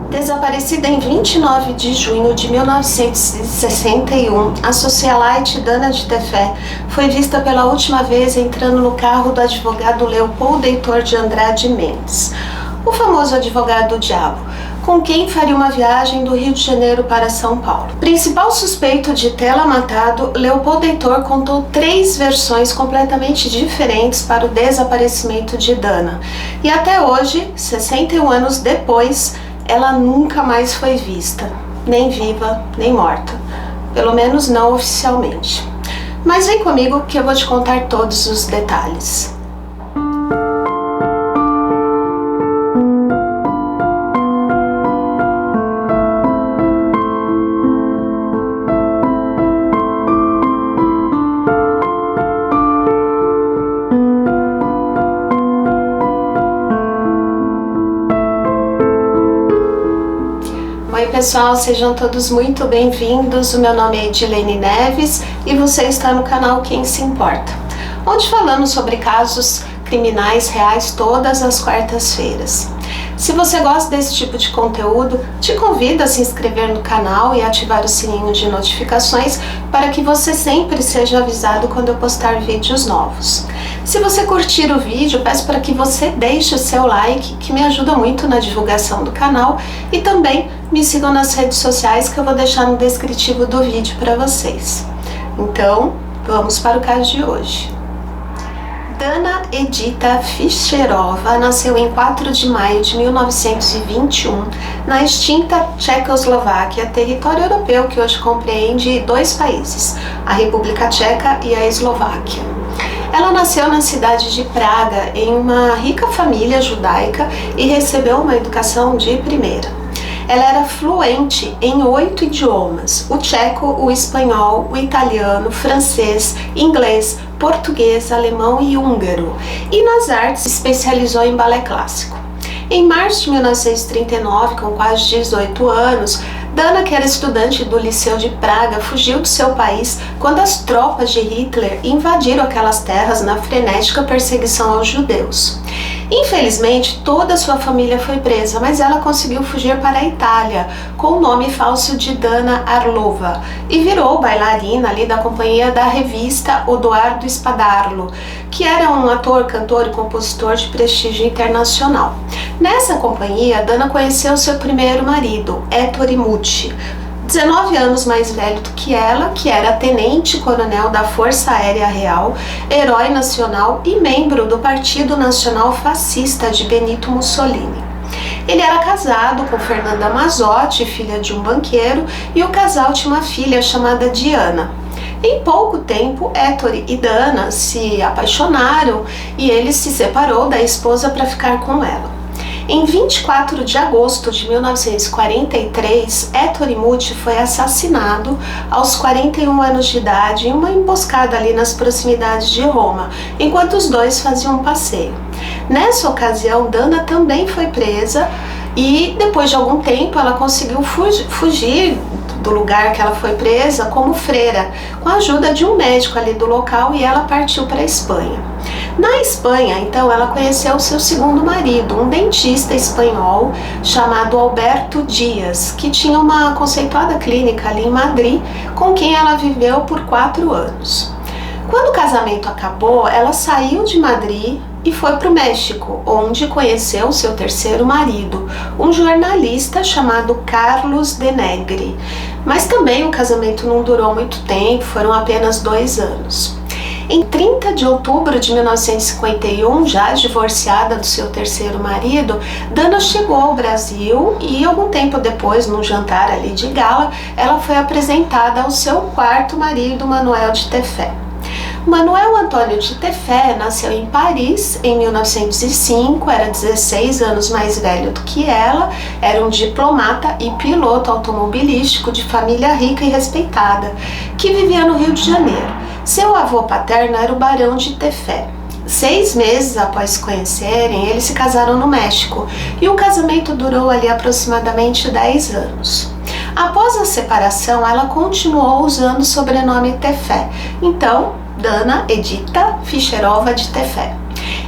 Desaparecida em 29 de junho de 1961, a socialite Dana de Tefé foi vista pela última vez entrando no carro do advogado Leopoldo Heitor de Andrade Mendes, o famoso advogado do diabo, com quem faria uma viagem do Rio de Janeiro para São Paulo. Principal suspeito de tê-la matado, Leopoldo Heitor contou 3 versões completamente diferentes para o desaparecimento de Dana. E até hoje, 61 anos depois, ela nunca mais foi vista, nem viva, nem morta. Pelo menos não oficialmente. Mas vem comigo que eu vou te contar todos os detalhes. Oi pessoal, sejam todos muito bem-vindos. O meu nome é Edilene Neves e você está no canal Quem Se Importa, onde falamos sobre casos criminais reais todas as quartas-feiras. Se você gosta desse tipo de conteúdo, te convido a se inscrever no canal e ativar o sininho de notificações para que você sempre seja avisado quando eu postar vídeos novos. Se você curtir o vídeo, peço para que você deixe o seu like, que me ajuda muito na divulgação do canal, e também me sigam nas redes sociais que eu vou deixar no descritivo do vídeo para vocês. Então, vamos para o caso de hoje. Dana Edita Fischerová nasceu em 4 de maio de 1921 na extinta Tchecoslováquia, território europeu que hoje compreende 2 países, a República Tcheca e a Eslováquia. Ela nasceu na cidade de Praga, em uma rica família judaica, e recebeu uma educação de primeira. Ela era fluente em 8 idiomas: o tcheco, o espanhol, o italiano, francês, inglês, português, alemão e húngaro, e nas artes se especializou em balé clássico. Em março de 1939, com quase 18 anos, Dana, que era estudante do Liceu de Praga, fugiu do seu país quando as tropas de Hitler invadiram aquelas terras na frenética perseguição aos judeus. Infelizmente, toda a sua família foi presa, mas ela conseguiu fugir para a Itália com o nome falso de Dana Arlova e virou bailarina ali da companhia da revista Odoardo Spadarlo, que era um ator, cantor e compositor de prestígio internacional. Nessa companhia, Dana conheceu seu primeiro marido, Ettore Muti, 19 anos mais velho do que ela, que era tenente-coronel da Força Aérea Real, herói nacional e membro do Partido Nacional Fascista de Benito Mussolini. Ele era casado com Fernanda Mazzotti, filha de um banqueiro, e o casal tinha uma filha chamada Diana. Em pouco tempo, Ettore e Dana se apaixonaram e ele se separou da esposa para ficar com ela. Em 24 de agosto de 1943, Ettore Muti foi assassinado aos 41 anos de idade em uma emboscada ali nas proximidades de Roma, enquanto os dois faziam um passeio. Nessa ocasião, Dana também foi presa e, depois de algum tempo, ela conseguiu fugir do lugar que ela foi presa como freira, com a ajuda de um médico ali do local, e ela partiu para a Espanha. Na Espanha, então, ela conheceu seu segundo marido, um dentista espanhol chamado Alberto Dias, que tinha uma conceituada clínica ali em Madrid, com quem ela viveu por 4 anos. Quando o casamento acabou, ela saiu de Madrid e foi para o México, onde conheceu seu terceiro marido, um jornalista chamado Carlos de Negri. Mas também o casamento não durou muito tempo, foram apenas 2 anos. Em 30 de outubro de 1951, já divorciada do seu terceiro marido, Dana chegou ao Brasil e, algum tempo depois, num jantar ali de gala, ela foi apresentada ao seu quarto marido, Manuel de Tefé. Manuel Antônio de Tefé nasceu em Paris em 1905, era 16 anos mais velho do que ela, era um diplomata e piloto automobilístico de família rica e respeitada, que vivia no Rio de Janeiro. Seu avô paterno era o Barão de Tefé. 6 meses após se conhecerem, eles se casaram no México e o casamento durou ali aproximadamente 10 anos. Após a separação, ela continuou usando o sobrenome Tefé, então Dana Edita Fischerová de Tefé.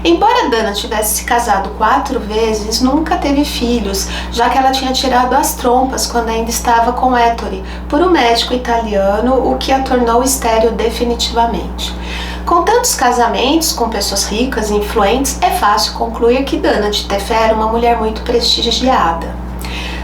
Embora Dana tivesse se casado 4 vezes, nunca teve filhos, já que ela tinha tirado as trompas quando ainda estava com Ettore, por um médico italiano, o que a tornou estéril definitivamente. Com tantos casamentos com pessoas ricas e influentes, é fácil concluir que Dana de Tefé era uma mulher muito prestigiada.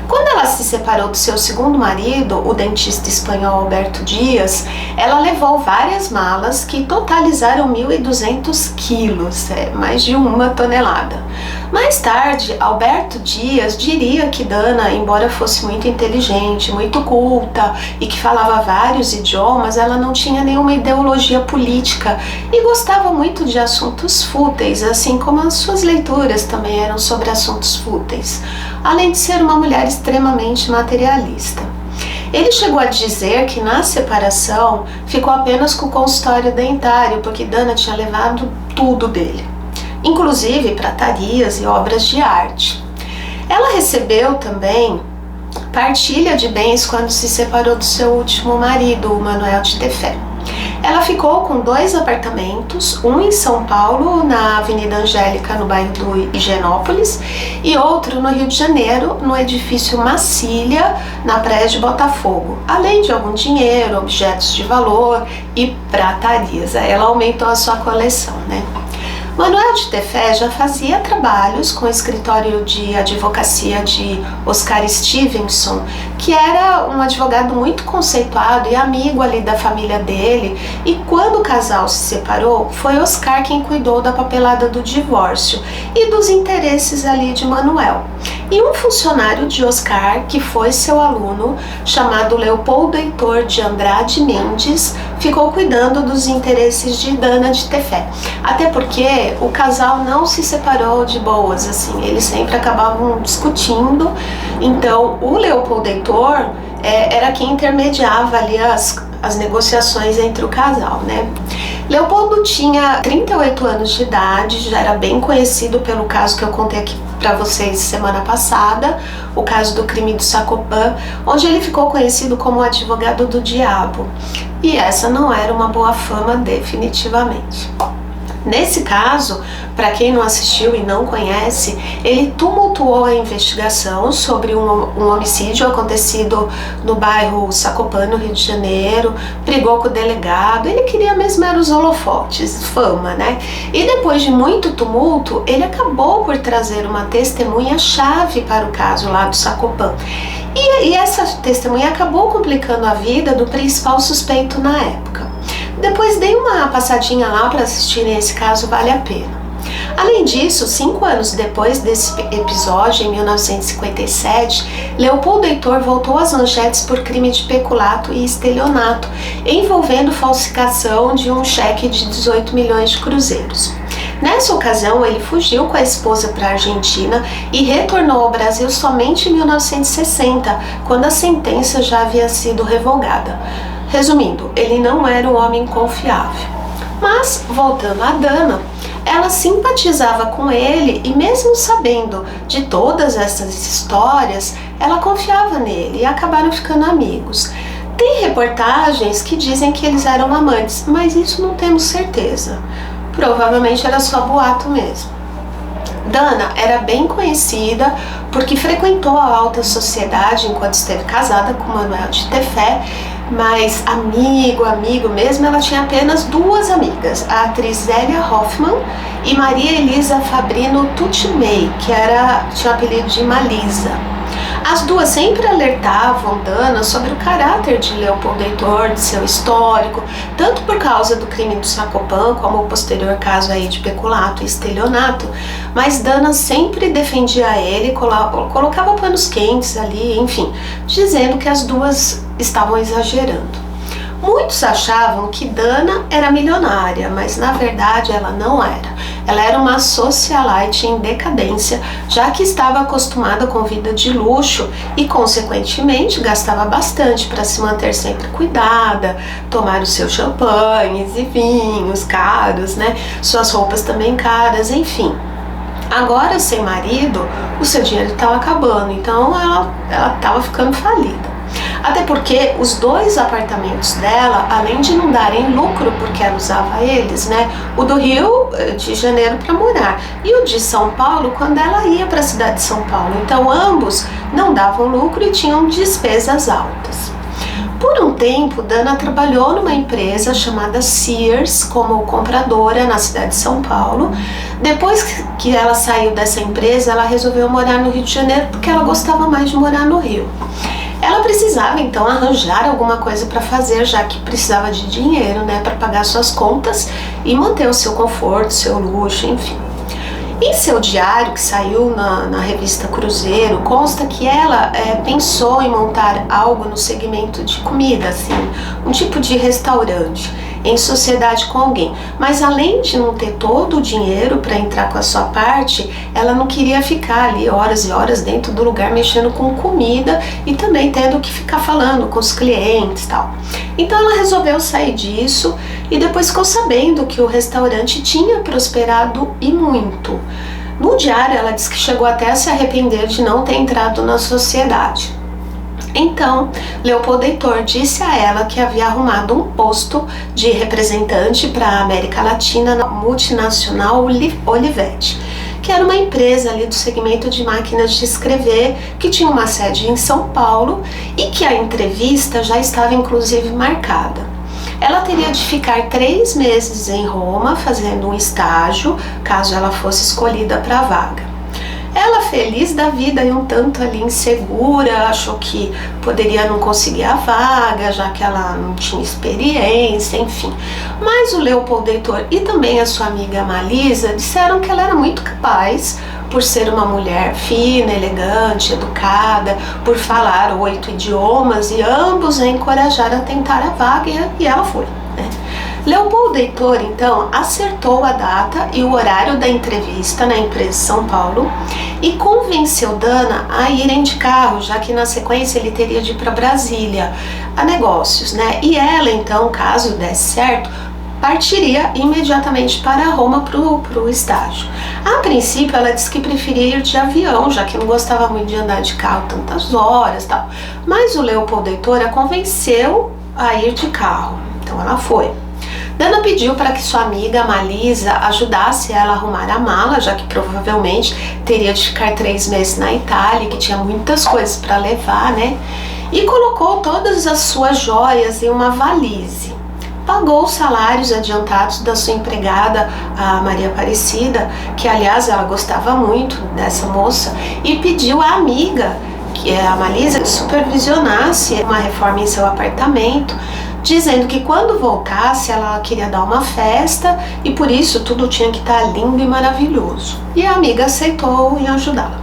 Quando ela se separou do seu segundo marido, o dentista espanhol Alberto Dias, ela levou várias malas que totalizaram 1.200 quilos, mais de 1 tonelada. Mais tarde, Alberto Dias diria que Dana, embora fosse muito inteligente, muito culta e que falava vários idiomas, ela não tinha nenhuma ideologia política e gostava muito de assuntos fúteis, assim como as suas leituras também eram sobre assuntos fúteis, além de ser uma mulher extremamente materialista. Ele chegou a dizer que na separação ficou apenas com o consultório dentário, porque Dana tinha levado tudo dele, inclusive pratarias e obras de arte. Ela recebeu também partilha de bens quando se separou do seu último marido, o Manuel de Tefé. Ela ficou com 2 apartamentos, um em São Paulo, na Avenida Angélica, no bairro do Higienópolis, e outro no Rio de Janeiro, no edifício Macília, na praia de Botafogo, além de algum dinheiro, objetos de valor e pratarias. Ela aumentou a sua coleção, né? Manuel de Tefé já fazia trabalhos com o escritório de advocacia de Oscar Stevenson, que era um advogado muito conceituado e amigo ali da família dele, e quando o casal se separou, foi Oscar quem cuidou da papelada do divórcio e dos interesses ali de Manuel. E um funcionário de Oscar, que foi seu aluno, chamado Leopoldo Heitor de Andrade Mendes, ficou cuidando dos interesses de Dana de Tefé. Até porque o casal não se separou de boas, assim, eles sempre acabavam discutindo. Então o Leopoldo Heitor era quem intermediava ali as negociações entre o casal, né? Leopoldo tinha 38 anos de idade, já era bem conhecido pelo caso que eu contei aqui para vocês semana passada, o caso do crime do Sacopan, onde ele ficou conhecido como o advogado do diabo. E essa não era uma boa fama, definitivamente. Nesse caso, para quem não assistiu e não conhece, ele tumultuou a investigação sobre um homicídio acontecido no bairro Sacopan, no Rio de Janeiro, brigou com o delegado, ele queria mesmo era os holofotes, fama, né? E depois de muito tumulto, ele acabou por trazer uma testemunha-chave para o caso lá do Sacopan. E essa testemunha acabou complicando a vida do principal suspeito na época. Depois dei uma passadinha lá para assistirem esse caso, vale a pena. Além disso, 5 anos depois desse episódio, em 1957, Leopoldo Heitor voltou às manchetes por crime de peculato e estelionato, envolvendo falsificação de um cheque de 18 milhões de cruzeiros. Nessa ocasião, ele fugiu com a esposa para a Argentina e retornou ao Brasil somente em 1960, quando a sentença já havia sido revogada. Resumindo, ele não era um homem confiável. Mas, voltando a Dana, ela simpatizava com ele e mesmo sabendo de todas essas histórias, ela confiava nele e acabaram ficando amigos. Tem reportagens que dizem que eles eram amantes, mas isso não temos certeza. Provavelmente era só boato mesmo. Dana era bem conhecida porque frequentou a alta sociedade enquanto esteve casada com Manuel de Tefé, mas amigo mesmo, ela tinha apenas 2 amigas, a atriz Zélia Hoffmann e Maria Elisa Fabrino Tucci-May, que tinha o apelido de Malisa. As duas sempre alertavam Dana sobre o caráter de Leopoldo Heitor, de seu histórico, tanto por causa do crime do Sacopan, como o posterior caso aí de peculato e estelionato, mas Dana sempre defendia ele, colocava panos quentes ali, enfim, dizendo que as duas estavam exagerando. Muitos achavam que Dana era milionária, mas na verdade ela não era. Ela era uma socialite em decadência, já que estava acostumada com vida de luxo e, consequentemente, gastava bastante para se manter sempre cuidada, tomar os seus champanhes e vinhos caros, né? Suas roupas também caras, enfim. Agora, sem marido, o seu dinheiro estava acabando, então ela estava ficando falida. Até porque os 2 apartamentos dela, além de não darem lucro, porque ela usava eles, né? O do Rio de Janeiro para morar e o de São Paulo quando ela ia para a cidade de São Paulo. Então ambos não davam lucro e tinham despesas altas. Por um tempo, Dana trabalhou numa empresa chamada Sears como compradora na cidade de São Paulo. Depois que ela saiu dessa empresa, ela resolveu morar no Rio de Janeiro porque ela gostava mais de morar no Rio. Ela precisava então arranjar alguma coisa para fazer, já que precisava de dinheiro, né, para pagar suas contas e manter o seu conforto, seu luxo, enfim. Em seu diário, que saiu na revista Cruzeiro, consta que ela pensou em montar algo no segmento de comida, assim, um tipo de restaurante, em sociedade com alguém. Mas além de não ter todo o dinheiro para entrar com a sua parte, ela não queria ficar ali horas e horas dentro do lugar mexendo com comida e também tendo que ficar falando com os clientes e tal. Então ela resolveu sair disso e depois ficou sabendo que o restaurante tinha prosperado e muito. No diário ela disse que chegou até a se arrepender de não ter entrado na sociedade. Então, Leopoldo Heitor disse a ela que havia arrumado um posto de representante para a América Latina na multinacional Olivetti, que era uma empresa ali do segmento de máquinas de escrever, que tinha uma sede em São Paulo e que a entrevista já estava inclusive marcada. Ela teria de ficar 3 meses em Roma fazendo um estágio, caso ela fosse escolhida para a vaga. Ela, feliz da vida e um tanto ali insegura, achou que poderia não conseguir a vaga, já que ela não tinha experiência, enfim. Mas o Leopoldo Heitor e também a sua amiga Malisa disseram que ela era muito capaz, por ser uma mulher fina, elegante, educada, por falar 8 idiomas, e ambos a encorajaram a tentar a vaga e ela foi, né? Leopoldo Heitor, então, acertou a data e o horário da entrevista na empresa São Paulo e convenceu Dana a irem de carro, já que na sequência ele teria de ir para Brasília a negócios, né? E ela, então, caso desse certo, partiria imediatamente para Roma para o estágio. A princípio, ela disse que preferia ir de avião, já que não gostava muito de andar de carro tantas horas e tal. Mas o Leopoldo Heitor a convenceu a ir de carro, então ela foi. Dana pediu para que sua amiga Malisa ajudasse ela a arrumar a mala, já que provavelmente teria de ficar 3 meses na Itália, que tinha muitas coisas para levar, né? E colocou todas as suas joias em uma valise. Pagou os salários adiantados da sua empregada, a Maria Aparecida, que aliás ela gostava muito dessa moça, e pediu à amiga, que é a Malisa, que supervisionasse uma reforma em seu apartamento, dizendo que quando voltasse ela queria dar uma festa e por isso tudo tinha que estar lindo e maravilhoso. E a amiga aceitou em ajudá-la.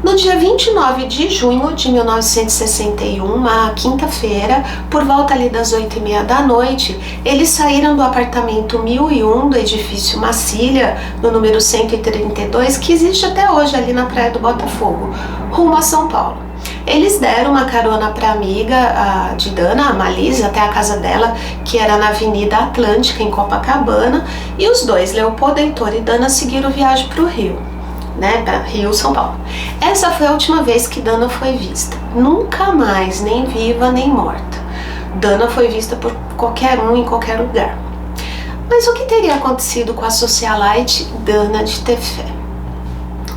No dia 29 de junho de 1961, uma quinta-feira, por volta ali das 8h30 da noite, eles saíram do apartamento 1001 do edifício Macília, no número 132, que existe até hoje ali na Praia do Botafogo, rumo a São Paulo. Eles deram uma carona para a amiga de Dana, a Malisa, até a casa dela, que era na Avenida Atlântica, em Copacabana, e os dois, Leopoldo Heitor e Dana, seguiram viagem para o Rio, né, para Rio, São Paulo. Essa foi a última vez que Dana foi vista. Nunca mais, nem viva nem morta. Dana foi vista por qualquer um em qualquer lugar. Mas o que teria acontecido com a socialite Dana de Tefé?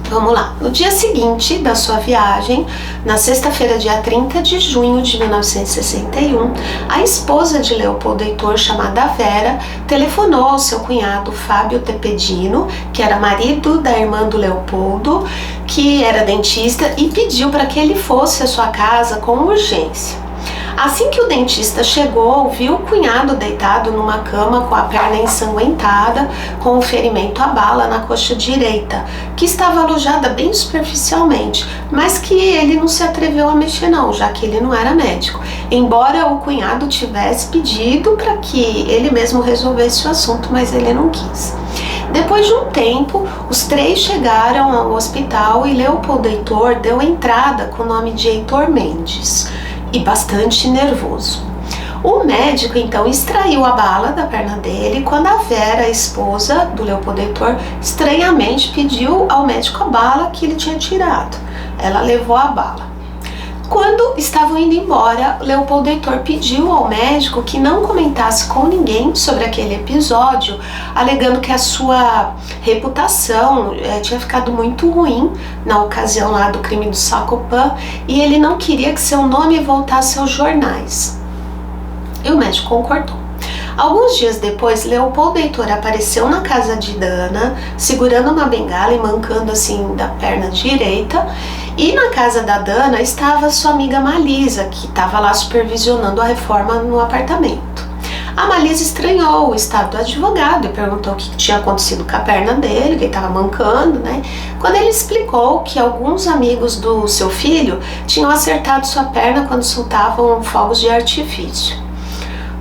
Vamos lá. No dia seguinte da sua viagem, na sexta-feira, dia 30 de junho de 1961, a esposa de Leopoldo Heitor, chamada Vera, telefonou ao seu cunhado Fábio Tepedino, que era marido da irmã do Leopoldo, que era dentista, e pediu para que ele fosse à sua casa com urgência. Assim que o dentista chegou, viu o cunhado deitado numa cama com a perna ensanguentada, com um ferimento à bala na coxa direita, que estava alojada bem superficialmente, mas que ele não se atreveu a mexer não, já que ele não era médico, embora o cunhado tivesse pedido para que ele mesmo resolvesse o assunto, mas ele não quis. Depois de um tempo, os 3 chegaram ao hospital e Leopoldo Heitor deu entrada com o nome de Heitor Mendes, e bastante nervoso. O médico então extraiu a bala da perna dele quando a Vera, a esposa do Leopoldo Heitor, estranhamente pediu ao médico a bala que ele tinha tirado. Ela levou a bala. Quando estavam indo embora, Leopoldo Heitor pediu ao médico que não comentasse com ninguém sobre aquele episódio, alegando que a sua reputação tinha ficado muito ruim na ocasião lá do crime do Sacopan e ele não queria que seu nome voltasse aos jornais. E o médico concordou. Alguns dias depois, Leopoldo Heitor apareceu na casa de Dana, segurando uma bengala e mancando assim da perna direita. E na casa da Dana estava sua amiga Malisa, que estava lá supervisionando a reforma no apartamento. A Malisa estranhou o estado do advogado e perguntou o que tinha acontecido com a perna dele, que ele estava mancando, né? Quando ele explicou que alguns amigos do seu filho tinham acertado sua perna quando soltavam fogos de artifício.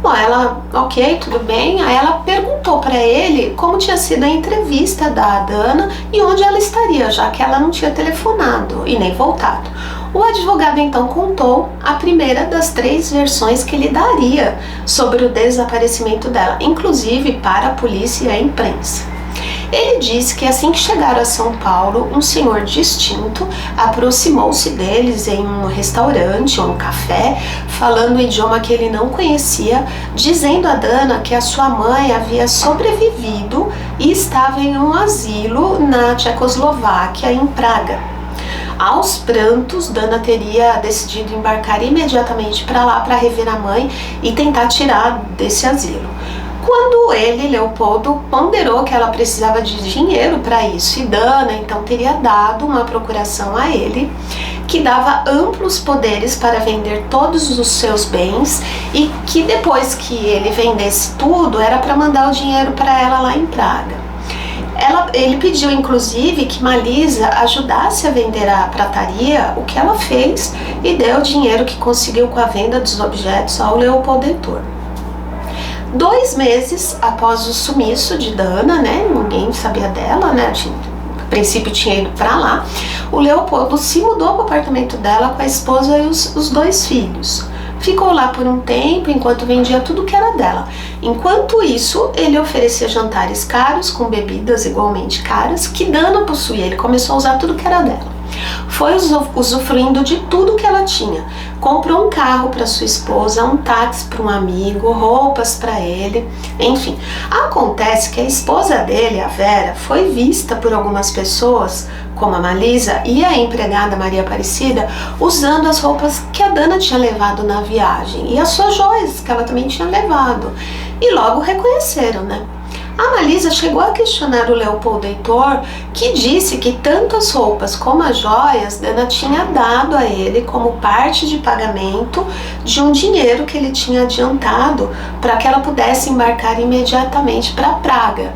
Bom, ela, ok, tudo bem. Aí ela perguntou para ele como tinha sido a entrevista da Dana e onde ela estaria, já que ela não tinha telefonado e nem voltado. O advogado então contou a primeira das 3 versões que ele daria sobre o desaparecimento dela, inclusive para a polícia e a imprensa. Ele disse que assim que chegaram a São Paulo, um senhor distinto aproximou-se deles em um restaurante ou um café, falando um idioma que ele não conhecia, dizendo a Dana que a sua mãe havia sobrevivido e estava em um asilo na Tchecoslováquia, em Praga. Aos prantos, Dana teria decidido embarcar imediatamente para lá para rever a mãe e tentar tirar desse asilo. Quando ele, Leopoldo, ponderou que ela precisava de dinheiro para isso, e Dana então teria dado uma procuração a ele, que dava amplos poderes para vender todos os seus bens e que depois que ele vendesse tudo, era para mandar o dinheiro para ela lá em Praga. Ele pediu inclusive que Malisa ajudasse a vender a prataria, o que ela fez, e deu o dinheiro que conseguiu com a venda dos objetos ao Leopoldo Heitor. 2 meses após o sumiço de Dana, né, ninguém sabia dela, né, a princípio tinha ido para lá, o Leopoldo se mudou para o apartamento dela com a esposa e os 2 filhos. Ficou lá por um tempo enquanto vendia tudo que era dela. Enquanto isso, ele oferecia jantares caros com bebidas igualmente caras que Dana possuía. Ele começou a usar tudo que era dela. Foi usufruindo de tudo que ela tinha. Comprou um carro para sua esposa, um táxi para um amigo, roupas para ele, enfim. Acontece que a esposa dele, a Vera, foi vista por algumas pessoas, como a Malisa e a empregada Maria Aparecida, usando as roupas que a Dana tinha levado na viagem e as suas joias que ela também tinha levado. E logo reconheceram, né? A Malisa chegou a questionar o Leopoldo Heitor, que disse que tanto as roupas como as joias Dana tinha dado a ele como parte de pagamento de um dinheiro que ele tinha adiantado para que ela pudesse embarcar imediatamente para Praga.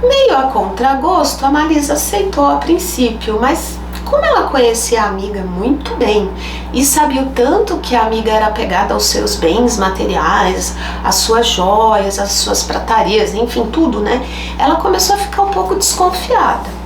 Meio a contragosto, a Malisa aceitou a princípio, mas como ela conhecia a amiga muito bem e sabia o tanto que a amiga era apegada aos seus bens materiais, às suas joias, às suas pratarias, enfim, tudo, né? Ela começou a ficar um pouco desconfiada.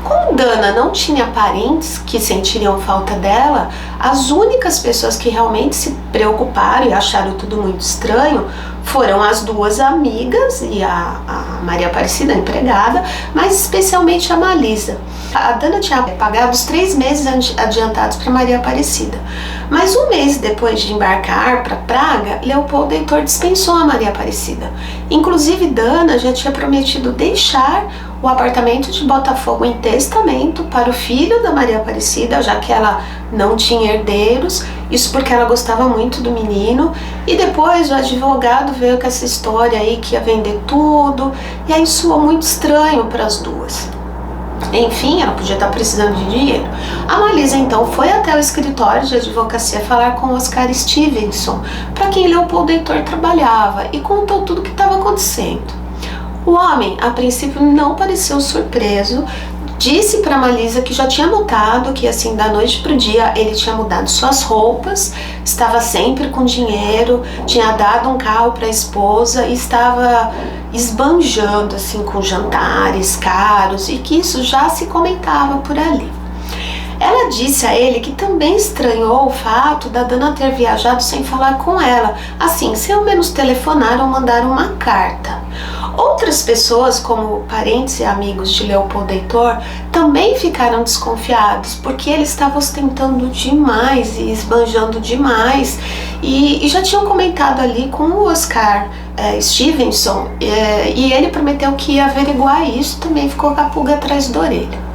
Como Dana não tinha parentes que sentiriam falta dela, as únicas pessoas que realmente se preocuparam e acharam tudo muito estranho foram as 2 amigas e a Maria Aparecida, a empregada, mas especialmente a Malisa. A Dana tinha pagado os 3 meses adiantados para Maria Aparecida. Mas 1 mês depois de embarcar para Praga, Leopoldo Heitor dispensou a Maria Aparecida. Inclusive, Dana já tinha prometido deixar o apartamento de Botafogo em testamento para o filho da Maria Aparecida, já que ela não tinha herdeiros, isso porque ela gostava muito do menino. E depois o advogado veio com essa história aí que ia vender tudo, e aí soou muito estranho para as 2. Enfim, ela podia estar precisando de dinheiro. A Malisa então foi até o escritório de advocacia falar com Oscar Stevenson, para quem Leopoldo Heitor trabalhava, e contou tudo o que estava acontecendo. O homem, a princípio, não pareceu surpreso, disse para Malisa que já tinha notado que, assim, da noite para o dia, ele tinha mudado suas roupas, estava sempre com dinheiro, tinha dado um carro para a esposa e estava esbanjando, assim, com jantares caros, e que isso já se comentava por ali. Ela disse a ele que também estranhou o fato da Dana ter viajado sem falar com ela, assim, sem ao menos telefonar ou mandar uma carta. Outras pessoas, como parentes e amigos de Leopoldo Heitor, também ficaram desconfiados, porque ele estava ostentando demais e esbanjando demais, e já tinham comentado ali com o Oscar Stevenson, e ele prometeu que ia averiguar isso, também ficou com a pulga atrás da orelha.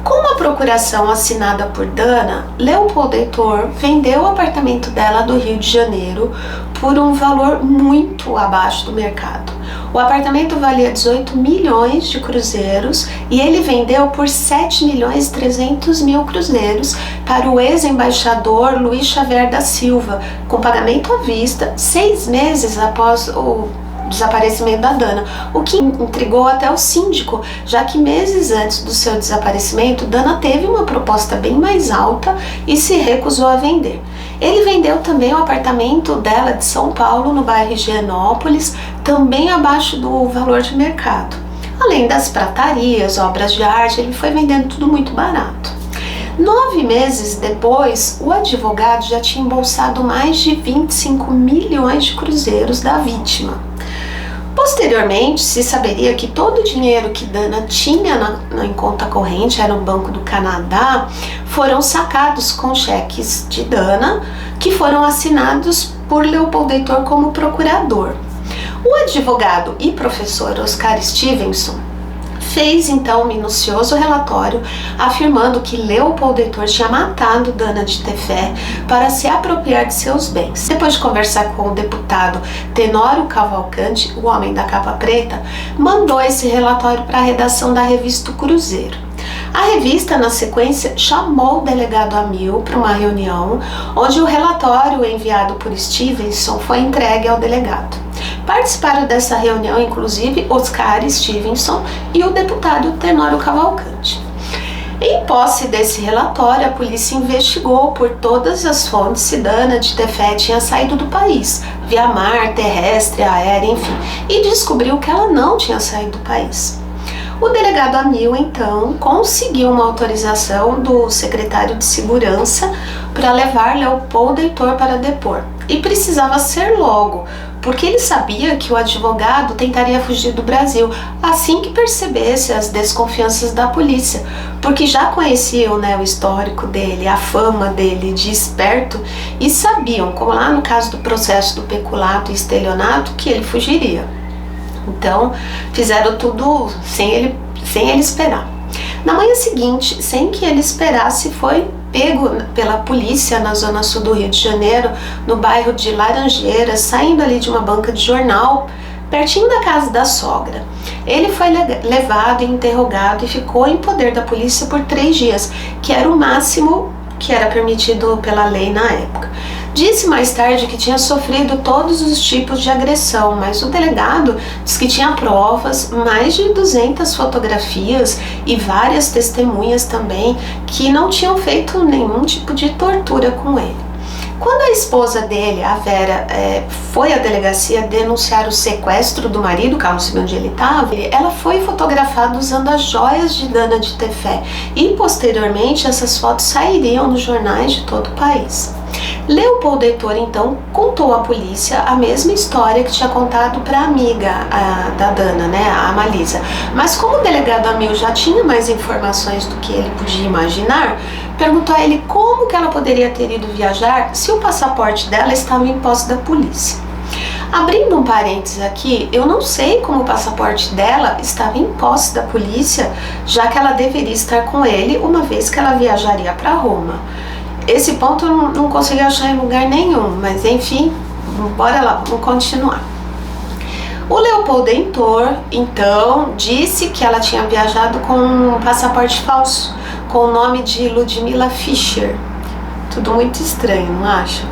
Com uma procuração assinada por Dana, Leopoldo Heitor vendeu o apartamento dela do Rio de Janeiro por um valor muito abaixo do mercado. O apartamento valia 18 milhões de cruzeiros e ele vendeu por 7 milhões e 300 mil cruzeiros para o ex-embaixador Luiz Xavier da Silva, com pagamento à vista, 6 meses após o desaparecimento da Dana, o que intrigou até o síndico, já que meses antes do seu desaparecimento, Dana teve uma proposta bem mais alta e se recusou a vender. Ele vendeu também o apartamento dela de São Paulo, no bairro Higienópolis, também abaixo do valor de mercado. Além das pratarias, obras de arte, ele foi vendendo tudo muito barato. 9 meses depois, o advogado já tinha embolsado mais de 25 milhões de cruzeiros da vítima. Posteriormente, se saberia que todo o dinheiro que Dana tinha em conta corrente, era no Banco do Canadá, foram sacados com cheques de Dana, que foram assinados por Leopoldo Heitor como procurador. O advogado e professor Oscar Stevenson fez então um minucioso relatório afirmando que Leopoldo Heitor tinha matado Dana de Tefé para se apropriar de seus bens. Depois de conversar com o deputado Tenório Cavalcante, o homem da capa preta, mandou esse relatório para a redação da revista O Cruzeiro. A revista, na sequência, chamou o delegado Amil para uma reunião, onde o relatório enviado por Stevenson foi entregue ao delegado. Participaram dessa reunião, inclusive, Oscar Stevenson e o deputado Tenório Cavalcante. Em posse desse relatório, a polícia investigou por todas as fontes se Dana de Tefé tinha saído do país, via mar, terrestre, aérea, enfim, e descobriu que ela não tinha saído do país. O delegado Amil, então, conseguiu uma autorização do secretário de Segurança para levar Leopoldo Heitor para depor. E precisava ser logo, porque ele sabia que o advogado tentaria fugir do Brasil assim que percebesse as desconfianças da polícia, porque já conheciam, né, o histórico dele, a fama dele de esperto, e sabiam, como lá no caso do processo do peculato e estelionato, que ele fugiria. Então, fizeram tudo sem ele esperar. Na manhã seguinte, sem que ele esperasse, foi pego pela polícia na zona sul do Rio de Janeiro, no bairro de Laranjeiras, saindo ali de uma banca de jornal, pertinho da casa da sogra. Ele foi levado e interrogado e ficou em poder da polícia por 3 dias, que era o máximo que era permitido pela lei na época. Disse mais tarde que tinha sofrido todos os tipos de agressão, mas o delegado disse que tinha provas, mais de 200 fotografias e várias testemunhas também, que não tinham feito nenhum tipo de tortura com ele. Quando a esposa dele, a Vera, foi à delegacia denunciar o sequestro do marido, que eu não sabia onde ele estava, ela foi fotografada usando as joias de Dana de Tefé e posteriormente essas fotos sairiam nos jornais de todo o país. Leopoldo Heitor então contou à polícia a mesma história que tinha contado para a amiga da Dana, né, a Malisa. Mas como o delegado Amil já tinha mais informações do que ele podia imaginar, perguntou a ele como que ela poderia ter ido viajar se o passaporte dela estava em posse da polícia. Abrindo um parênteses aqui, eu não sei como o passaporte dela estava em posse da polícia, já que ela deveria estar com ele uma vez que ela viajaria para Roma. Esse ponto eu não consegui achar em lugar nenhum, mas enfim, bora lá, vamos continuar. O Leopoldo Heitor, então, disse que ela tinha viajado com um passaporte falso, com o nome de Ludmila Fischer. Tudo muito estranho, não acha?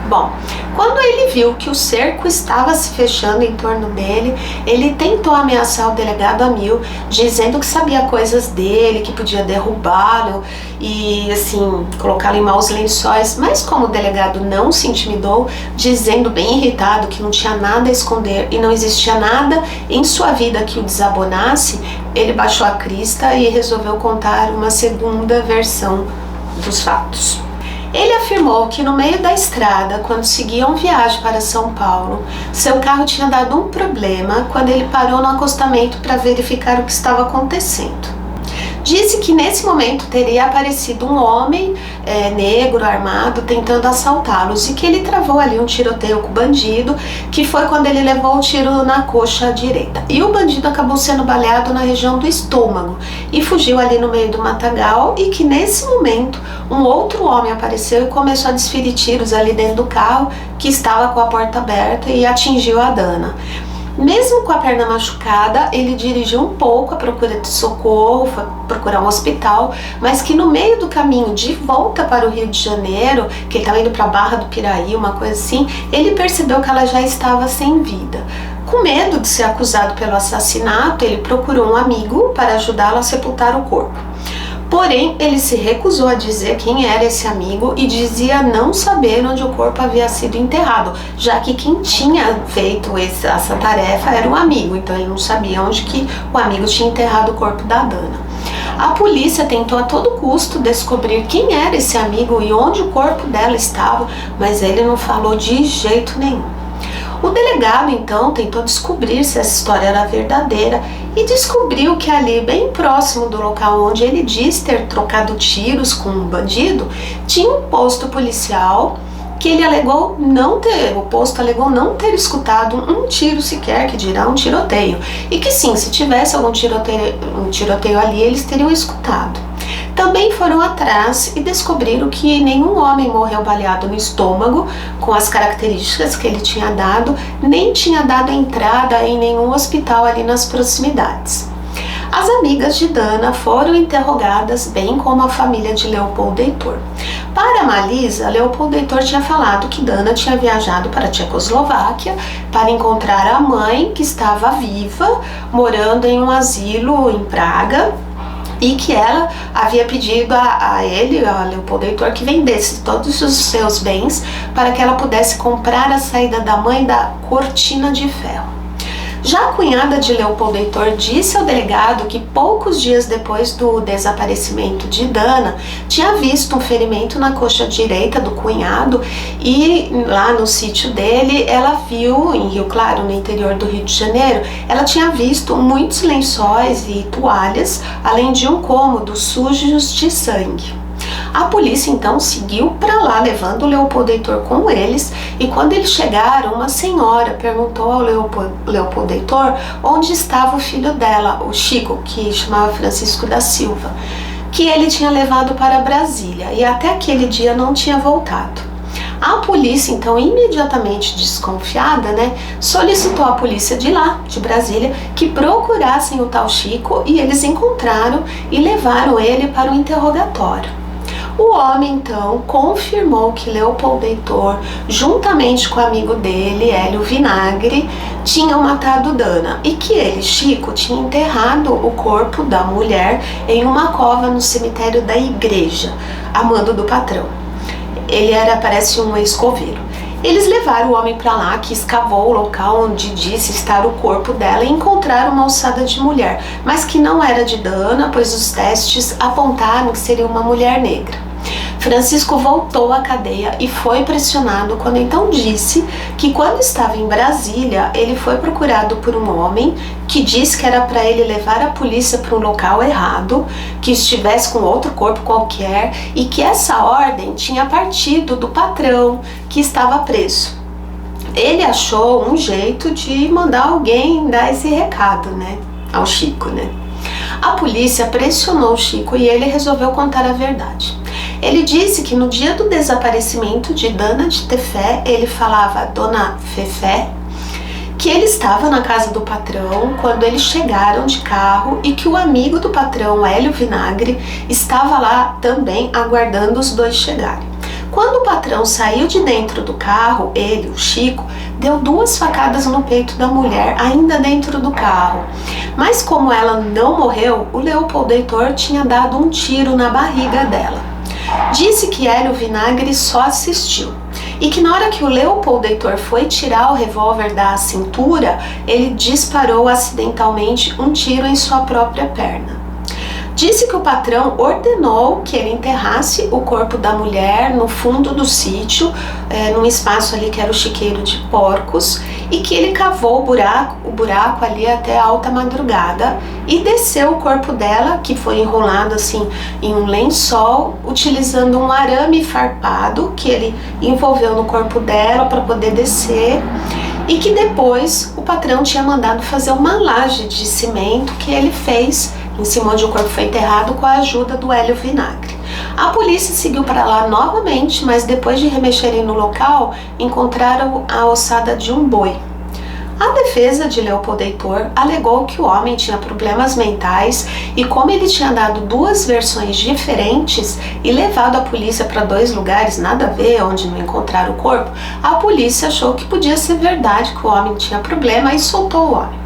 Bom, quando ele viu que o cerco estava se fechando em torno dele, ele tentou ameaçar o delegado Amil, dizendo que sabia coisas dele, que podia derrubá-lo e, assim, colocá-lo em maus lençóis. Mas como o delegado não se intimidou, dizendo bem irritado que não tinha nada a esconder e não existia nada em sua vida que o desabonasse, ele baixou a crista e resolveu contar uma segunda versão dos fatos. Ele afirmou que no meio da estrada, quando seguiam viagem para São Paulo, seu carro tinha dado um problema quando ele parou no acostamento para verificar o que estava acontecendo. Disse que nesse momento teria aparecido um homem negro, armado, tentando assaltá-los e que ele travou ali um tiroteio com o bandido, que foi quando ele levou o tiro na coxa direita. E o bandido acabou sendo baleado na região do estômago e fugiu ali no meio do matagal, e que nesse momento um outro homem apareceu e começou a desferir tiros ali dentro do carro, que estava com a porta aberta, e atingiu a Dana. Mesmo com a perna machucada, ele dirigiu um pouco à procura de socorro, foi procurar um hospital, mas que no meio do caminho de volta para o Rio de Janeiro, que ele estava indo para a Barra do Piraí, uma coisa assim, ele percebeu que ela já estava sem vida. Com medo de ser acusado pelo assassinato, ele procurou um amigo para ajudá-lo a sepultar o corpo. Porém, ele se recusou a dizer quem era esse amigo e dizia não saber onde o corpo havia sido enterrado, já que quem tinha feito essa tarefa era um amigo, então ele não sabia onde que o amigo tinha enterrado o corpo da Dana. A polícia tentou a todo custo descobrir quem era esse amigo e onde o corpo dela estava, mas ele não falou de jeito nenhum. O delegado então tentou descobrir se essa história era verdadeira e descobriu que ali, bem próximo do local onde ele diz ter trocado tiros com um bandido, tinha um posto policial que ele alegou não ter, o posto alegou não ter escutado um tiro sequer, que dirá um tiroteio, e que sim, se tivesse algum tiroteio ali, eles teriam escutado. Também foram atrás e descobriram que nenhum homem morreu baleado no estômago, com as características que ele tinha dado, nem tinha dado entrada em nenhum hospital ali nas proximidades. As amigas de Dana foram interrogadas, bem como a família de Leopoldo Heitor. Para Malisa, Leopoldo Heitor tinha falado que Dana tinha viajado para a Tchecoslováquia para encontrar a mãe, que estava viva, morando em um asilo em Praga, e que ela havia pedido a ele, a Leopoldo Heitor, que vendesse todos os seus bens para que ela pudesse comprar a saída da mãe da cortina de ferro. Já a cunhada de Leopoldo Heitor disse ao delegado que poucos dias depois do desaparecimento de Dana, tinha visto um ferimento na coxa direita do cunhado, e lá no sítio dele ela viu, em Rio Claro, no interior do Rio de Janeiro, ela tinha visto muitos lençóis e toalhas, além de um cômodo sujos de sangue. A polícia então seguiu para lá, levando o Leopoldo Heitor com eles, e quando eles chegaram, uma senhora perguntou ao Leopoldo Heitor onde estava o filho dela, o Chico, que chamava Francisco da Silva, que ele tinha levado para Brasília e até aquele dia não tinha voltado. A polícia, então, imediatamente desconfiada, solicitou à polícia de lá, de Brasília, que procurassem o tal Chico, e eles encontraram e levaram ele para o interrogatório. O homem, então, confirmou que Leopoldo Heitor, juntamente com o amigo dele, Hélio Vinagre, tinham matado Dana, e que ele, Chico, tinha enterrado o corpo da mulher em uma cova no cemitério da igreja, a mando do patrão. Ele parece um escoveiro. Eles levaram o homem para lá, que escavou o local onde disse estar o corpo dela, e encontraram uma ossada de mulher, mas que não era de Dana, pois os testes apontaram que seria uma mulher negra. Francisco voltou à cadeia e foi pressionado quando então disse que quando estava em Brasília, ele foi procurado por um homem que disse que era para ele levar a polícia para um local errado, que estivesse com outro corpo qualquer, e que essa ordem tinha partido do patrão que estava preso. Ele achou um jeito de mandar alguém dar esse recado, ao Chico, A polícia pressionou o Chico e ele resolveu contar a verdade. Ele disse que no dia do desaparecimento de Dana de Tefé, ele falava Dona Fefé, que ele estava na casa do patrão quando eles chegaram de carro e que o amigo do patrão, Hélio Vinagre, estava lá também aguardando os dois chegarem. Quando o patrão saiu de dentro do carro, ele, o Chico, deu 2 facadas no peito da mulher, ainda dentro do carro. Mas como ela não morreu, o Leopoldo Heitor tinha dado um tiro na barriga dela. Disse que Hélio Vinagre só assistiu e que na hora que o Leopoldo Heitor foi tirar o revólver da cintura, ele disparou acidentalmente um tiro em sua própria perna. Disse que o patrão ordenou que ele enterrasse o corpo da mulher no fundo do sítio, num espaço ali que era o chiqueiro de porcos, e que ele cavou o buraco ali até alta madrugada e desceu o corpo dela, que foi enrolado assim em um lençol, utilizando um arame farpado que ele envolveu no corpo dela para poder descer, e que depois o patrão tinha mandado fazer uma laje de cimento que ele fez em cima onde o corpo foi enterrado com a ajuda do Hélio Vinagre. A polícia seguiu para lá novamente, mas depois de remexerem no local, encontraram a ossada de um boi. A defesa de Leopoldo Heitor alegou que o homem tinha problemas mentais e, como ele tinha dado duas versões diferentes e levado a polícia para dois lugares nada a ver, onde não encontraram o corpo, a polícia achou que podia ser verdade que o homem tinha problema e soltou o homem.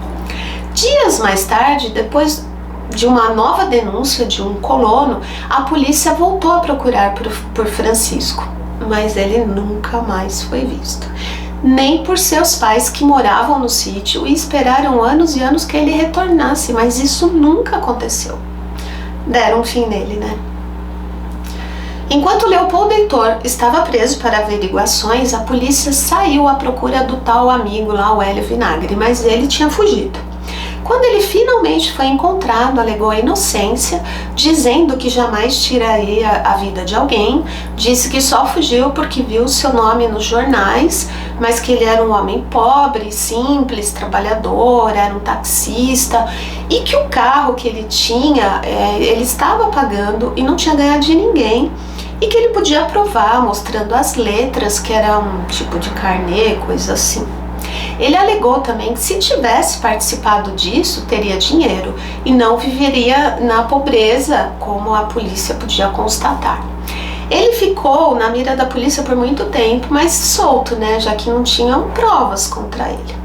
Dias mais tarde, depois de uma nova denúncia de um colono, a polícia voltou a procurar por Francisco, mas ele nunca mais foi visto, nem por seus pais que moravam no sítio e esperaram anos e anos que ele retornasse, mas isso nunca aconteceu. Deram um fim nele, né? Enquanto Leopoldo Heitor estava preso para averiguações, a polícia saiu à procura do tal amigo lá, o Hélio Vinagre, mas ele tinha fugido. Quando ele finalmente foi encontrado, alegou a inocência, dizendo que jamais tiraria a vida de alguém, disse que só fugiu porque viu seu nome nos jornais, mas que ele era um homem pobre, simples, trabalhador, era um taxista, e que o carro que ele tinha, ele estava pagando e não tinha ganhado de ninguém, e que ele podia provar, mostrando as letras, que era um tipo de carnê, coisa assim. Ele alegou também que se tivesse participado disso, teria dinheiro e não viveria na pobreza, como a polícia podia constatar. Ele ficou na mira da polícia por muito tempo, mas solto, né, já que não tinham provas contra ele.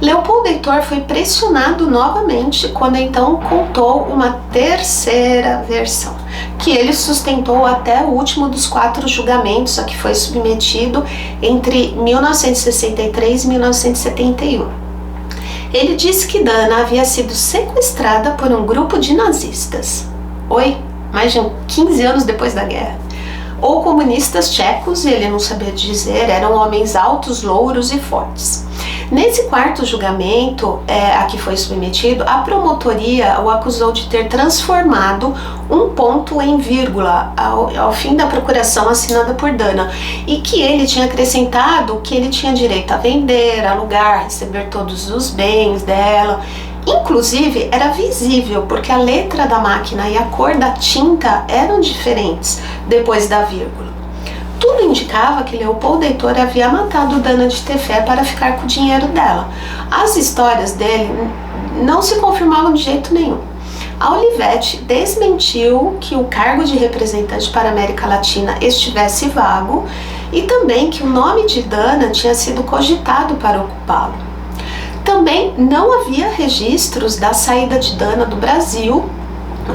Leopoldo Heitor foi pressionado novamente quando então contou uma terceira versão, que ele sustentou até o último dos 4 julgamentos a que foi submetido entre 1963 e 1971. Ele disse que Dana havia sido sequestrada por um grupo de nazistas. Mais de 15 anos depois da guerra. Ou comunistas tchecos, ele não sabia dizer, eram homens altos, louros e fortes. Nesse 4º julgamento a que foi submetido, a promotoria o acusou de ter transformado um ponto em vírgula ao fim da procuração assinada por Dana, e que ele tinha acrescentado que ele tinha direito a vender, alugar, receber todos os bens dela. Inclusive, era visível porque a letra da máquina e a cor da tinta eram diferentes depois da vírgula. Tudo indicava que Leopoldo Heitor havia matado Dana de Tefé para ficar com o dinheiro dela. As histórias dele não se confirmavam de jeito nenhum. A Olivetti desmentiu que o cargo de representante para a América Latina estivesse vago e também que o nome de Dana tinha sido cogitado para ocupá-lo. Também não havia registros da saída de Dana do Brasil,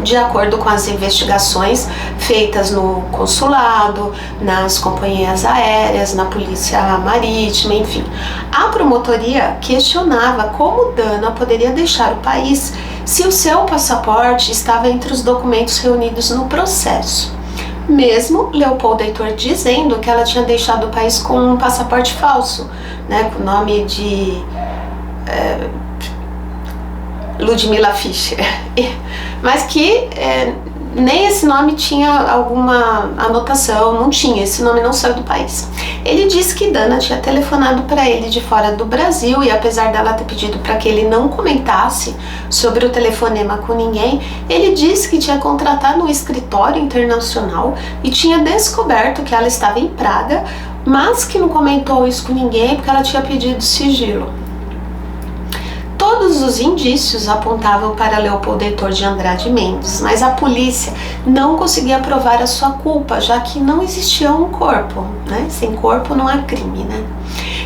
de acordo com as investigações feitas no consulado, nas companhias aéreas, na polícia marítima, enfim. A promotoria questionava como Dana poderia deixar o país se o seu passaporte estava entre os documentos reunidos no processo. Mesmo Leopoldo Heitor dizendo que ela tinha deixado o país com um passaporte falso, né, com o nome de Ludmila Fischer, mas que nem esse nome tinha alguma anotação, não tinha, esse nome não saiu do país. Ele disse que Dana tinha telefonado para ele de fora do Brasil e apesar dela ter pedido para que ele não comentasse sobre o telefonema com ninguém, ele disse que tinha contratado um escritório internacional e tinha descoberto que ela estava em Praga, mas que não comentou isso com ninguém porque ela tinha pedido sigilo. Todos os indícios apontavam para Leopoldo Heitor de Andrade Mendes, mas a polícia não conseguia provar a sua culpa, já que não existia um corpo, né? Sem corpo não há crime, né?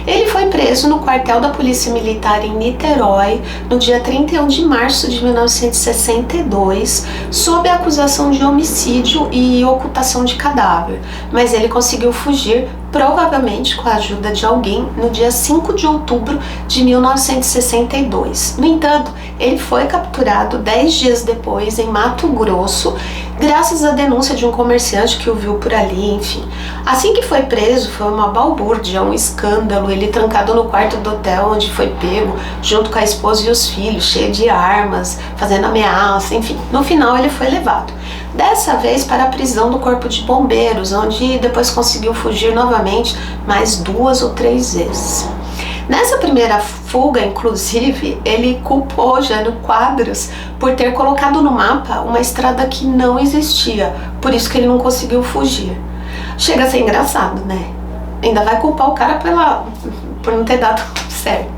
Ele foi preso no quartel da Polícia Militar em Niterói no dia 31 de março de 1962, sob a acusação de homicídio e ocultação de cadáver, mas ele conseguiu fugir, provavelmente com a ajuda de alguém, no dia 5 de outubro de 1962. No entanto, ele foi capturado 10 dias depois em Mato Grosso, graças à denúncia de um comerciante que o viu por ali, enfim. Assim que foi preso, foi uma balbúrdia, um escândalo, ele trancado no quarto do hotel onde foi pego, junto com a esposa e os filhos, cheio de armas, fazendo ameaça, enfim. No final ele foi levado, dessa vez para a prisão do Corpo de Bombeiros, onde depois conseguiu fugir novamente mais 2 ou 3 vezes. Nessa primeira fuga, inclusive, ele culpou Jânio Quadros por ter colocado no mapa uma estrada que não existia, por isso que ele não conseguiu fugir. Chega a ser engraçado, né? Ainda vai culpar o cara por não ter dado certo.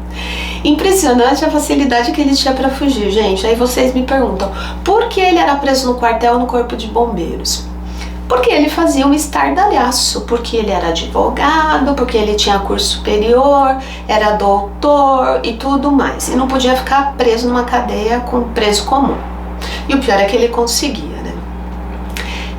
Impressionante a facilidade que ele tinha para fugir, gente. Aí vocês me perguntam, por que ele era preso no quartel no Corpo de Bombeiros? Porque ele fazia um estardalhaço, porque ele era advogado, porque ele tinha curso superior, era doutor e tudo mais. E não podia ficar preso numa cadeia com preso comum. E o pior é que ele conseguia, né?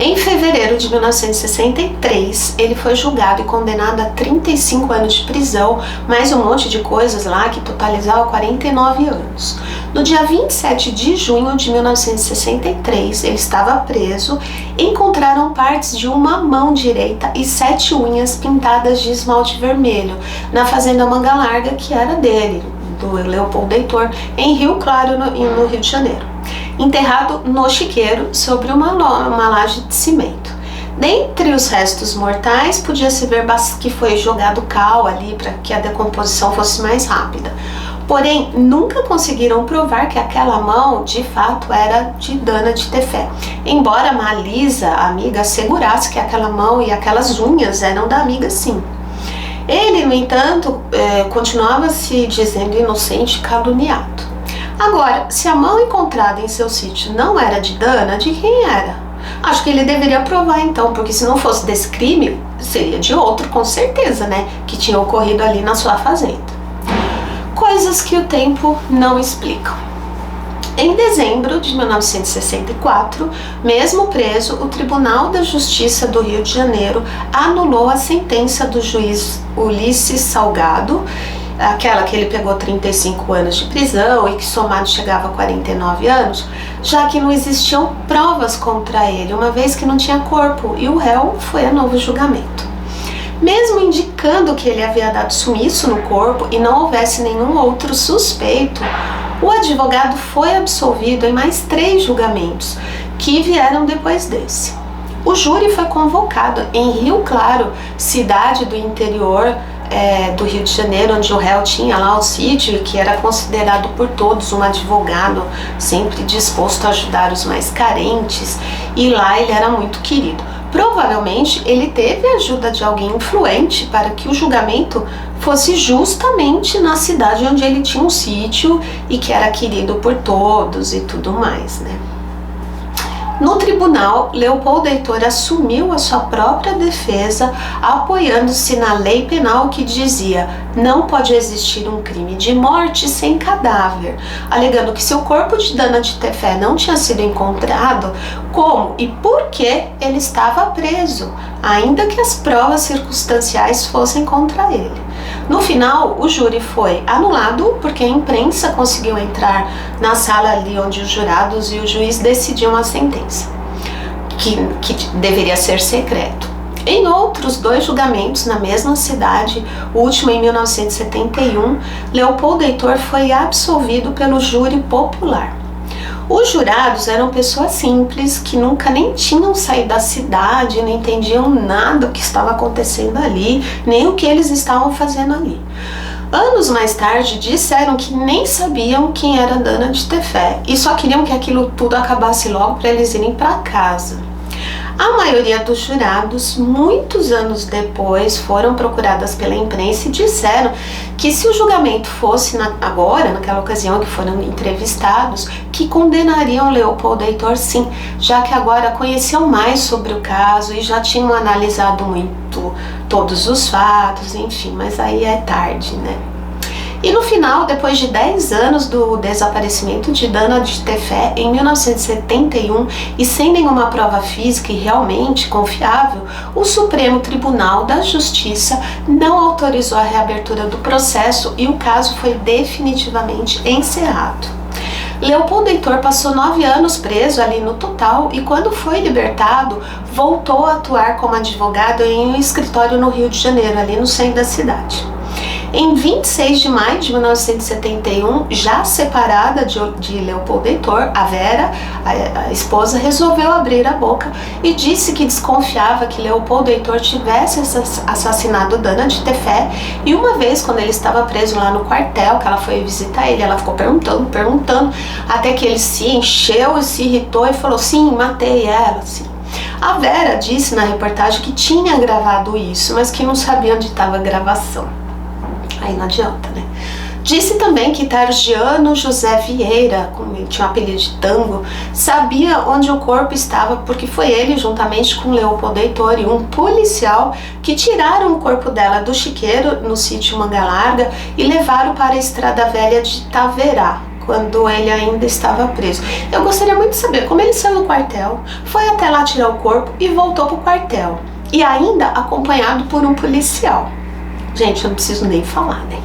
Em fevereiro de 1963, ele foi julgado e condenado a 35 anos de prisão, mais um monte de coisas lá que totalizavam 49 anos. No dia 27 de junho de 1963, ele estava preso. Encontraram partes de uma mão direita e 7 unhas pintadas de esmalte vermelho na fazenda Manga Larga, que era dele, do Leopoldo Heitor, em Rio Claro, no Rio de Janeiro. Enterrado no chiqueiro sobre uma laje de cimento. Dentre os restos mortais, podia-se ver que foi jogado cal ali para que a decomposição fosse mais rápida. Porém, nunca conseguiram provar que aquela mão, de fato, era de Dana de Tefé. Embora Malisa, a amiga, assegurasse que aquela mão e aquelas unhas eram da amiga, sim. Ele, no entanto, continuava se dizendo inocente e caluniado. Agora, se a mão encontrada em seu sítio não era de Dana, de quem era? Acho que ele deveria provar então, porque se não fosse desse crime, seria de outro, com certeza, né? Que tinha ocorrido ali na sua fazenda. Coisas que o tempo não explica. Em dezembro de 1964, mesmo preso, o Tribunal da Justiça do Rio de Janeiro anulou a sentença do juiz Ulisses Salgado, aquela que ele pegou 35 anos de prisão e que somado chegava a 49 anos, já que não existiam provas contra ele, uma vez que não tinha corpo, e o réu foi a novo julgamento. Mesmo indicando que ele havia dado sumiço no corpo e não houvesse nenhum outro suspeito, o advogado foi absolvido em mais 3 julgamentos, que vieram depois desse. O júri foi convocado em Rio Claro, cidade do interior do Rio de Janeiro, onde o réu tinha lá o sítio e que era considerado por todos um advogado sempre disposto a ajudar os mais carentes, e lá ele era muito querido. Provavelmente ele teve a ajuda de alguém influente para que o julgamento fosse justamente na cidade onde ele tinha um sítio e que era querido por todos e tudo mais, né? No tribunal, Leopoldo Heitor assumiu a sua própria defesa, apoiando-se na lei penal que dizia: não pode existir um crime de morte sem cadáver, alegando que se o corpo de Dana de Tefé não tinha sido encontrado, como e por que ele estava preso, ainda que as provas circunstanciais fossem contra ele. No final, o júri foi anulado porque a imprensa conseguiu entrar na sala ali onde os jurados e o juiz decidiam a sentença, que deveria ser secreto. Em outros 2 julgamentos na mesma cidade, o último em 1971, Leopoldo Heitor foi absolvido pelo júri popular. Os jurados eram pessoas simples que nunca nem tinham saído da cidade, não entendiam nada do que estava acontecendo ali, nem o que eles estavam fazendo ali. Anos mais tarde disseram que nem sabiam quem era Dana de Tefé e só queriam que aquilo tudo acabasse logo para eles irem para casa. A maioria dos jurados, muitos anos depois, foram procuradas pela imprensa e disseram que se o julgamento fosse naquela ocasião que foram entrevistados, que condenariam Leopoldo Heitor sim, já que agora conheciam mais sobre o caso e já tinham analisado muito todos os fatos, enfim, mas aí é tarde, né? E no final, depois de 10 anos do desaparecimento de Dana de Tefé, em 1971, e sem nenhuma prova física e realmente confiável, o Supremo Tribunal da Justiça não autorizou a reabertura do processo e o caso foi definitivamente encerrado. Leopoldo Heitor passou 9 anos preso ali no total e quando foi libertado, voltou a atuar como advogado em um escritório no Rio de Janeiro, ali no centro da cidade. Em 26 de maio de 1971, já separada de Leopoldo Heitor, a Vera, a esposa, resolveu abrir a boca e disse que desconfiava que Leopoldo Heitor tivesse assassinado Dana de Tefé. E uma vez, quando ele estava preso lá no quartel, que ela foi visitar ele, ela ficou perguntando, até que ele se encheu e se irritou e falou: sim, matei ela, sim. A Vera disse na reportagem que tinha gravado isso, mas que não sabia onde estava a gravação. Aí não adianta, né? Disse também que Targiano José Vieira, como tinha um apelido de Tango, sabia onde o corpo estava porque foi ele, juntamente com Leopoldo Heitor e um policial, que tiraram o corpo dela do chiqueiro no sítio Manga Larga e levaram para a Estrada Velha de Taverá, quando ele ainda estava preso. Eu gostaria muito de saber como ele saiu do quartel, foi até lá tirar o corpo e voltou para o quartel, e ainda acompanhado por um policial. Gente, eu não preciso nem falar, né?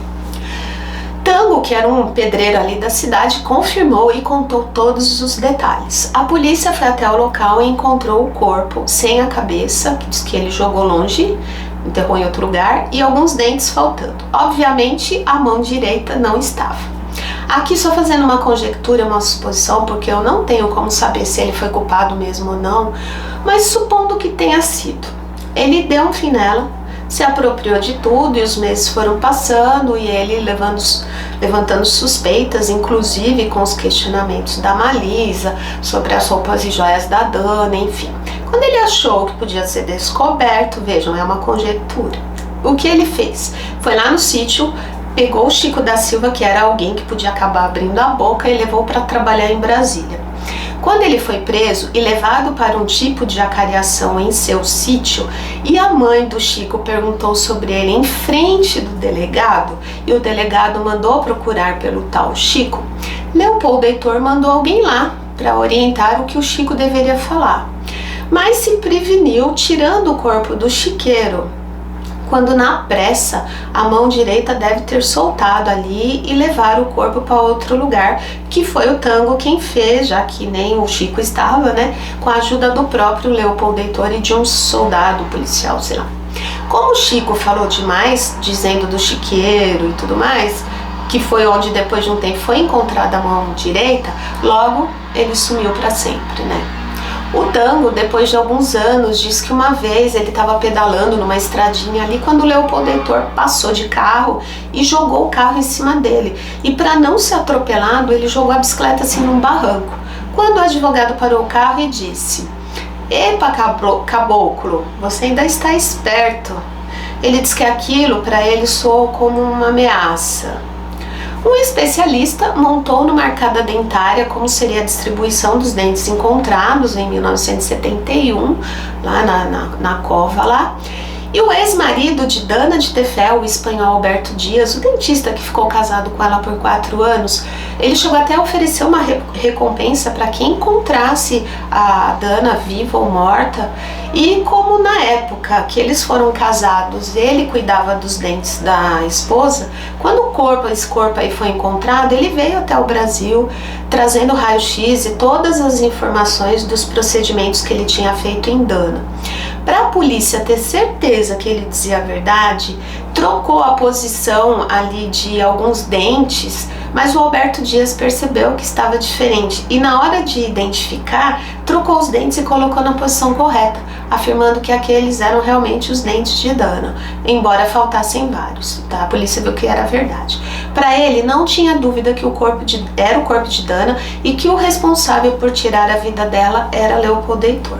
Tango, que era um pedreiro ali da cidade, confirmou e contou todos os detalhes. A polícia foi até o local e encontrou o corpo sem a cabeça, que diz que ele jogou longe, enterrou em outro lugar, e alguns dentes faltando. Obviamente, a mão direita não estava. Aqui só fazendo uma conjectura, uma suposição, porque eu não tenho como saber se ele foi culpado mesmo ou não, mas supondo que tenha sido. Ele deu um fim nela, se apropriou de tudo e os meses foram passando e ele levantando suspeitas, inclusive com os questionamentos da Malisa sobre as roupas e joias da Dana, enfim. Quando ele achou que podia ser descoberto, vejam, é uma conjectura. O que ele fez? Foi lá no sítio, pegou o Chico da Silva, que era alguém que podia acabar abrindo a boca, e levou para trabalhar em Brasília. Quando ele foi preso e levado para um tipo de acariação em seu sítio, e a mãe do Chico perguntou sobre ele em frente do delegado, e o delegado mandou procurar pelo tal Chico, Leopoldo Heitor mandou alguém lá para orientar o que o Chico deveria falar, mas se preveniu tirando o corpo do chiqueiro, quando na pressa a mão direita deve ter soltado ali e levar o corpo para outro lugar, que foi o Tango quem fez, já que nem o Chico estava, né, com a ajuda do próprio Leopoldo Heitor e de um soldado policial, sei lá. Como o Chico falou demais, dizendo do chiqueiro e tudo mais, que foi onde depois de um tempo foi encontrada a mão direita, logo ele sumiu para sempre, né? O Tango, depois de alguns anos, diz que uma vez ele estava pedalando numa estradinha ali quando o Leopoldo Heitor passou de carro e jogou o carro em cima dele. E para não ser atropelado, ele jogou a bicicleta assim num barranco. Quando o advogado parou o carro e disse: "Epa, caboclo, você ainda está esperto." Ele diz que aquilo para ele soou como uma ameaça. Um especialista montou numa arcada dentária como seria a distribuição dos dentes encontrados em 1971, lá na cova lá. E o ex-marido de Dana de Tefé, o espanhol Alberto Dias, o dentista que ficou casado com ela por 4 anos, ele chegou até a oferecer uma recompensa para quem encontrasse a Dana viva ou morta. E como na época que eles foram casados, ele cuidava dos dentes da esposa, quando esse corpo aí foi encontrado, ele veio até o Brasil trazendo raio-x e todas as informações dos procedimentos que ele tinha feito em Dana. Para a polícia ter certeza que ele dizia a verdade, trocou a posição ali de alguns dentes, mas o Alberto Dias percebeu que estava diferente e na hora de identificar, trocou os dentes e colocou na posição correta, afirmando que aqueles eram realmente os dentes de Dana, embora faltassem vários, tá? A polícia viu que era verdade. Para ele, não tinha dúvida que era o corpo de Dana e que o responsável por tirar a vida dela era Leopoldo Heitor.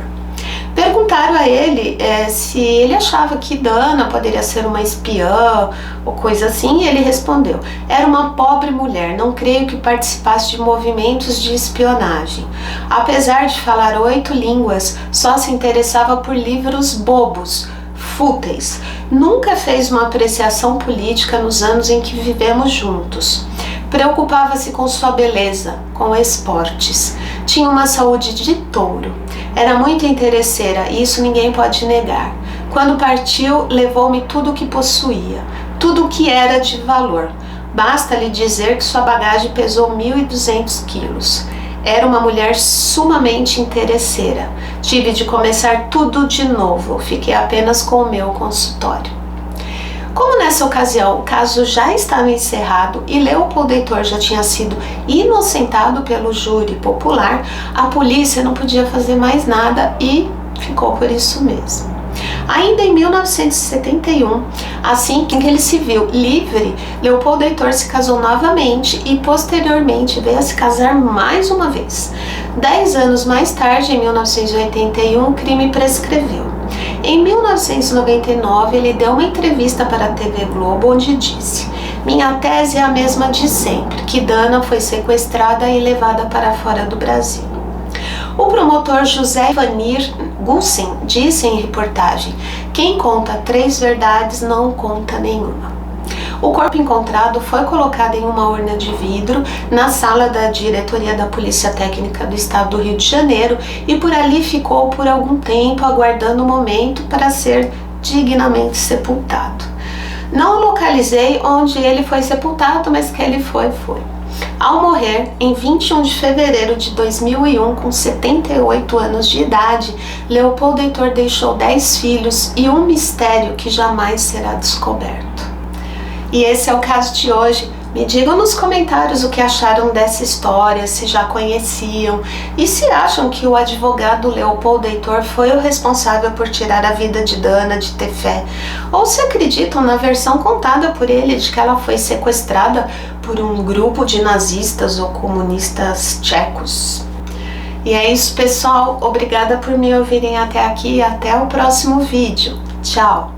Perguntado Perguntaram a ele se ele achava que Dana poderia ser uma espiã ou coisa assim, e ele respondeu: era uma pobre mulher, não creio que participasse de movimentos de espionagem. Apesar de falar 8 línguas, só se interessava por livros bobos, fúteis. Nunca fez uma apreciação política nos anos em que vivemos juntos. Preocupava-se com sua beleza, com esportes. Tinha uma saúde de touro. Era muito interesseira, e isso ninguém pode negar. Quando partiu, levou-me tudo o que possuía, tudo o que era de valor. Basta lhe dizer que sua bagagem pesou 1.200 quilos. Era uma mulher sumamente interesseira. Tive de começar tudo de novo. Fiquei apenas com o meu consultório. Como nessa ocasião o caso já estava encerrado e Leopold Heitor já tinha sido inocentado pelo júri popular, a polícia não podia fazer mais nada e ficou por isso mesmo. Ainda em 1971, assim que ele se viu livre, Leopold Heitor se casou novamente e posteriormente veio a se casar mais uma vez. 10 anos mais tarde, em 1981, o crime prescreveu. Em 1999, ele deu uma entrevista para a TV Globo onde disse: minha tese é a mesma de sempre, que Dana foi sequestrada e levada para fora do Brasil. O promotor José Ivanir Gussen disse em reportagem: quem conta 3 verdades não conta nenhuma. O corpo encontrado foi colocado em uma urna de vidro na sala da diretoria da Polícia Técnica do Estado do Rio de Janeiro e por ali ficou por algum tempo aguardando o momento para ser dignamente sepultado. Não localizei onde ele foi sepultado, mas que ele foi. Ao morrer, em 21 de fevereiro de 2001, com 78 anos de idade, Leopold Heitor deixou 10 filhos e um mistério que jamais será descoberto. E esse é o caso de hoje. Me digam nos comentários o que acharam dessa história, se já conheciam e se acham que o advogado Leopold Heitor foi o responsável por tirar a vida de Dana de Tefé, ou se acreditam na versão contada por ele de que ela foi sequestrada por um grupo de nazistas ou comunistas tchecos. E é isso, pessoal. Obrigada por me ouvirem até aqui e até o próximo vídeo. Tchau!